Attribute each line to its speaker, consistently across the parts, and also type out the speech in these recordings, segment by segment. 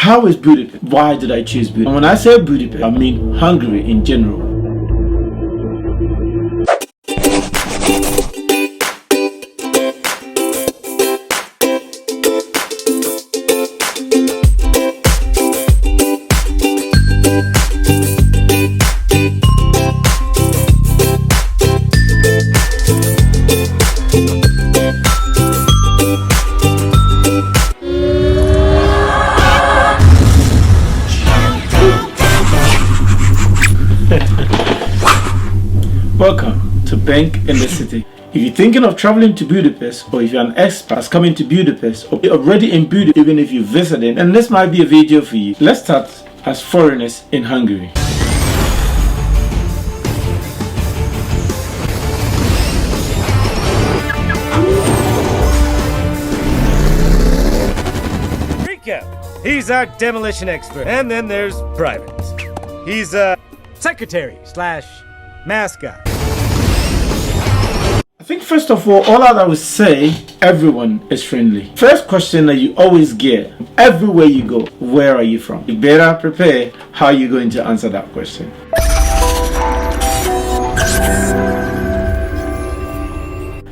Speaker 1: How is Budapest? Why did I choose Budapest? And when I say Budapest, I mean Hungary in general. Welcome to Bank in the City. If you're thinking of traveling to Budapest, or if you're an expat that's coming to Budapest, or you're already in Budapest even if you're visiting, then this might be a video for you. Let's start as foreigners in Hungary.
Speaker 2: Recap. He's our demolition expert. And then there's Private. He's a secretary / mascot.
Speaker 1: I think first of all I would say, everyone is friendly. First question that you always get, everywhere you go, where are you from? You better prepare how you're going to answer that question.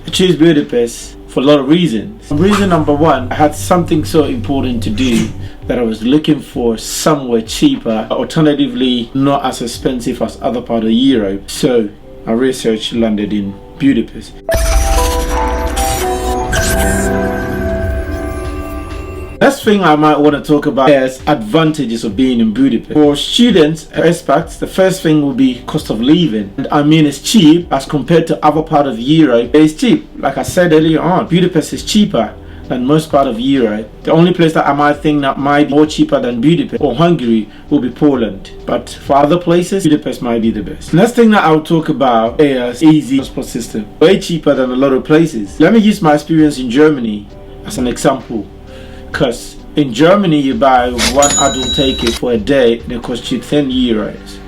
Speaker 1: I choose Budapest for a lot of reasons. Reason number one, I had something so important to do that I was looking for somewhere cheaper, alternatively not as expensive as other part of Europe. So my research landed in Budapest. Next thing I might want to talk about is advantages of being in Budapest. For students, expats, the first thing will be cost of living. And I mean it's cheap as compared to other part of Europe. It's cheap. Like I said earlier on, Budapest is cheaper than most part of Europe. The only place that I might think that might be more cheaper than Budapest or Hungary will be Poland. But for other places, Budapest might be the best. Next thing that I'll talk about is easy transport system. Way cheaper than a lot of places. Let me use my experience in Germany as an example. Because in Germany you buy one adult ticket for a day and it costs you 10 euros.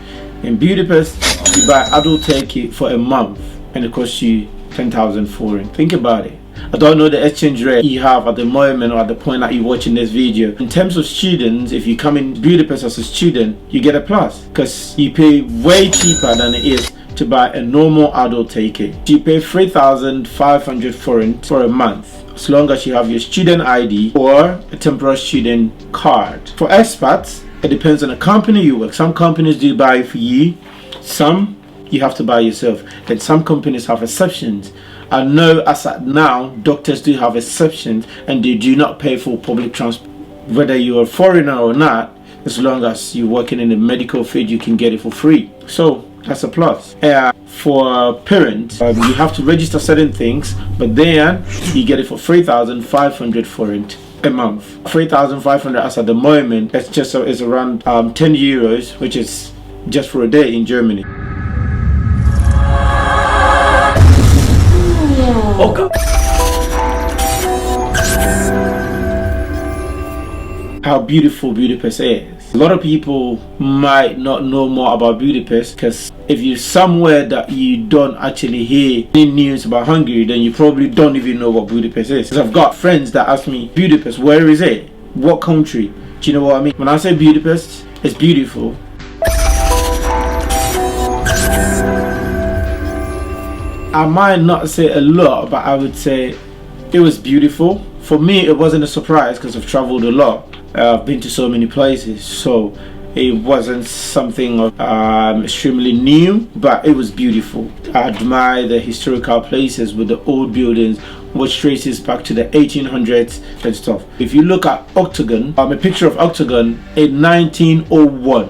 Speaker 1: In Budapest you buy adult ticket for a month and it costs you 10,000 forint. Think about it. I don't know the exchange rate you have at the moment or at the point that you're watching this video. In terms of students, if you come in Budapest as a student, you get a plus because you pay way cheaper than it is to buy a normal adult ticket. You pay 3,500 forint for a month as long as you have your student ID or a temporary student card. For expats, it depends on the company you work. Some companies do buy for you, some you have to buy yourself, and some companies have exceptions. I know as at now, doctors do have exceptions and they do not pay for public transport. Whether you're a foreigner or not, as long as you're working in the medical field, you can get it for free. So that's a plus. For parents, you have to register certain things, but then you get it for 3,500 forint a month. 3,500 as at the moment, it's around 10 euros, which is just for a day in Germany. Okay. How beautiful Budapest is. A lot of people might not know more about Budapest because if you're somewhere that you don't actually hear any news about Hungary, then you probably don't even know what Budapest is. Because I've got friends that ask me, Budapest, where is it? What country? Do you know what I mean? When I say Budapest, it's beautiful. I might not say a lot, but I would say it was beautiful. For me, it wasn't a surprise because I've traveled a lot. I've been to so many places, so it wasn't something extremely new, but it was beautiful. I admire the historical places with the old buildings, which traces back to the 1800s and stuff. If you look at Octagon, a picture of Octagon in 1901,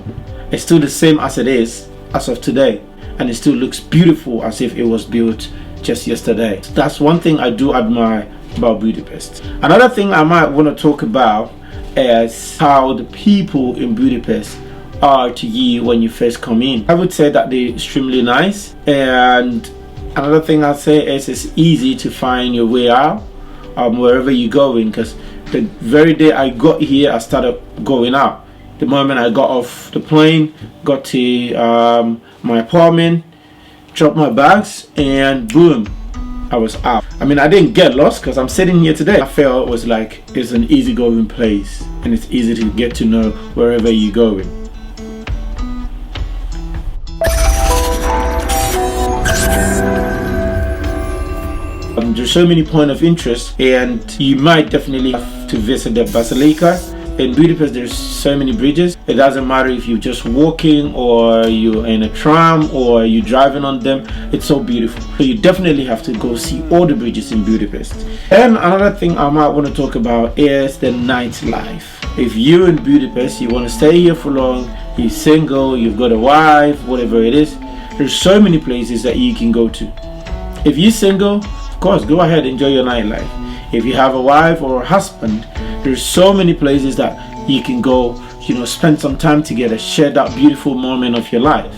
Speaker 1: it's still the same as it is as of today. And it still looks beautiful as if it was built just yesterday. That's one thing I do admire about Budapest. Another thing I might want to talk about is how the people in Budapest are to you when you first come in. I would say that they're extremely nice, and another thing I'd say is it's easy to find your way out wherever you're going, because the very day I got here I started going out. The moment I got off the plane, got to my apartment, dropped my bags, and boom, I was out. I mean, I didn't get lost because I'm sitting here today. I felt it was like it's an easygoing place and it's easy to get to know wherever you're going. There's so many points of interest, and you might definitely have to visit the Basilica. In Budapest, there's so many bridges. It doesn't matter if you're just walking or you're in a tram or you're driving on them. It's so beautiful. So you definitely have to go see all the bridges in Budapest. And another thing I might want to talk about is the nightlife. If you're in Budapest, you want to stay here for long, you're single, you've got a wife, whatever it is, there's so many places that you can go to. If you're single, of course, go ahead, enjoy your nightlife. If you have a wife or a husband, there's so many places that you can go, spend some time together, share that beautiful moment of your life.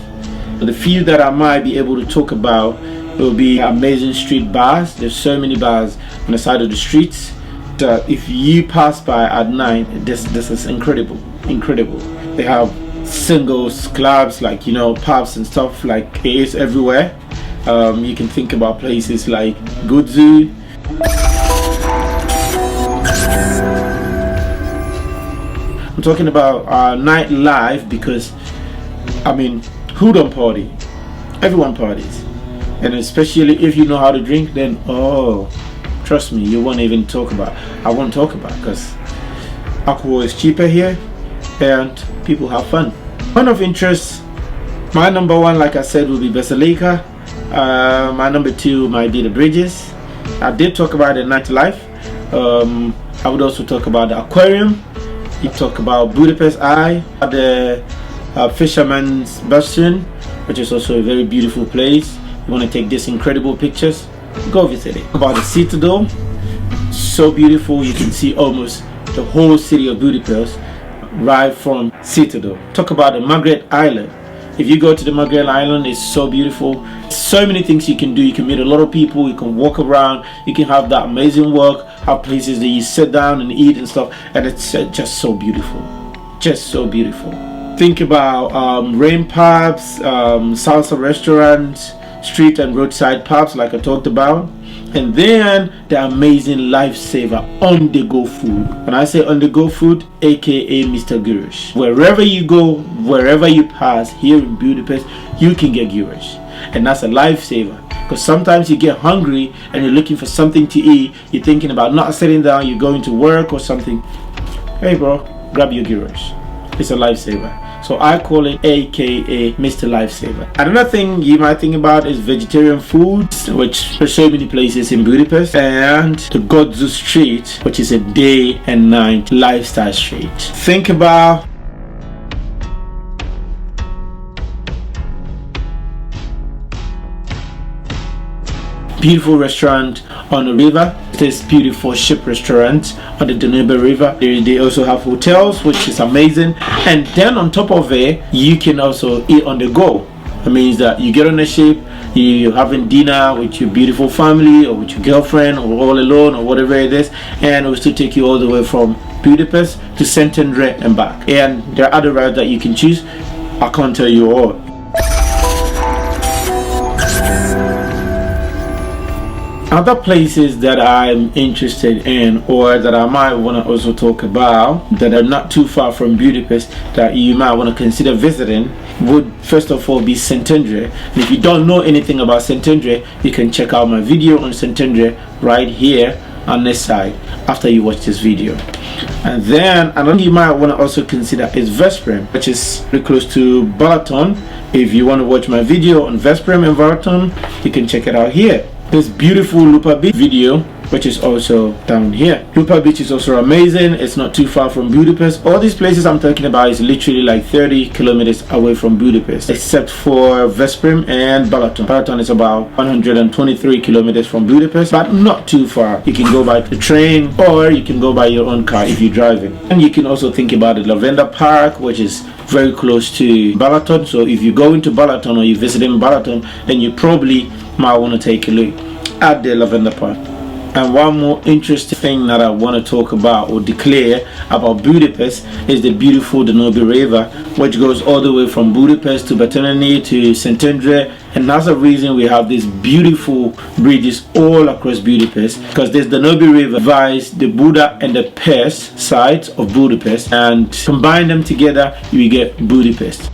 Speaker 1: The few that I might be able to talk about will be amazing street bars. There's so many bars on the side of the streets that if you pass by at night, this is incredible. They have singles, clubs, like pubs and stuff, like it is everywhere. You can think about places like Gudzu. I'm talking about nightlife because, I mean, who don't party? Everyone parties. And especially if you know how to drink, then, oh, trust me, you won't even talk about. I won't talk about because alcohol is cheaper here and people have fun. Point of interest, my number one, like I said, will be Basilica. My number two might be the bridges. I did talk about the nightlife. I would also talk about the aquarium. You talk about Budapest Eye, the Fisherman's Bastion, which is also a very beautiful place. You want to take these incredible pictures, go visit it. About the Citadel, so beautiful. You can see almost the whole city of Budapest right from Citadel. Talk about the Margaret Island. If you go to the Margaret Island, it's so beautiful. So many things you can do. You can meet a lot of people. You can walk around. You can have that amazing walk. Have places that you sit down and eat and stuff. And it's just so beautiful. Just so beautiful. Think about rain pubs, salsa restaurants, street and roadside pubs like I talked about. And then the amazing lifesaver on-the-go food. When I say on-the-go food, aka Mr. Gyros. Wherever you go, wherever you pass here in Budapest, you can get gyros. And that's a lifesaver. Because sometimes you get hungry and you're looking for something to eat. You're thinking about not sitting down, you're going to work or something. Hey bro, grab your gyros. It's a lifesaver. So I call it aka Mr. Lifesaver. Another thing you might think about is vegetarian foods, which there's so many places in Budapest, and the Gudzu Street, which is a day and night lifestyle street. Think about beautiful restaurant on the river. This beautiful ship restaurant on the Danube River. They also have hotels, which is amazing. And then on top of it, you can also eat on the go. It means that you get on the ship, you're having dinner with your beautiful family or with your girlfriend or all alone or whatever it is, and it will still take you all the way from Budapest to Szentendre and back. And there are other routes that you can choose. I can't tell you all. Other places that I'm interested in, or that I might want to also talk about, that are not too far from Budapest, that you might want to consider visiting, would first of all be Szentendre. And if you don't know anything about Szentendre, you can check out my video on Szentendre right here on this side after you watch this video. And then another you might want to also consider is Veszprém, which is pretty close to Balaton. If you want to watch my video on Veszprém and Balaton, you can check it out here. This beautiful Lupa Beach video, which is also down here. Lupa Beach is also amazing. It's not too far from Budapest. All these places I'm talking about is literally like 30 kilometers away from Budapest, except for Veszprém and Balaton. Balaton is about 123 kilometers from Budapest, but not too far. You can go by the train or you can go by your own car if you're driving. And you can also think about the Lavender Park, which is very close to Balaton. So if you go into Balaton or you're visiting Balaton, then you probably might want to take a look at the Lavender Park. And one more interesting thing that I want to talk about or declare about Budapest is the beautiful Danube River, which goes all the way from Budapest to Batonyi to Szentendre. And that's the reason we have these beautiful bridges all across Budapest, because this Danube River divides the Buda and the Pest sides of Budapest, and combine them together, you get Budapest.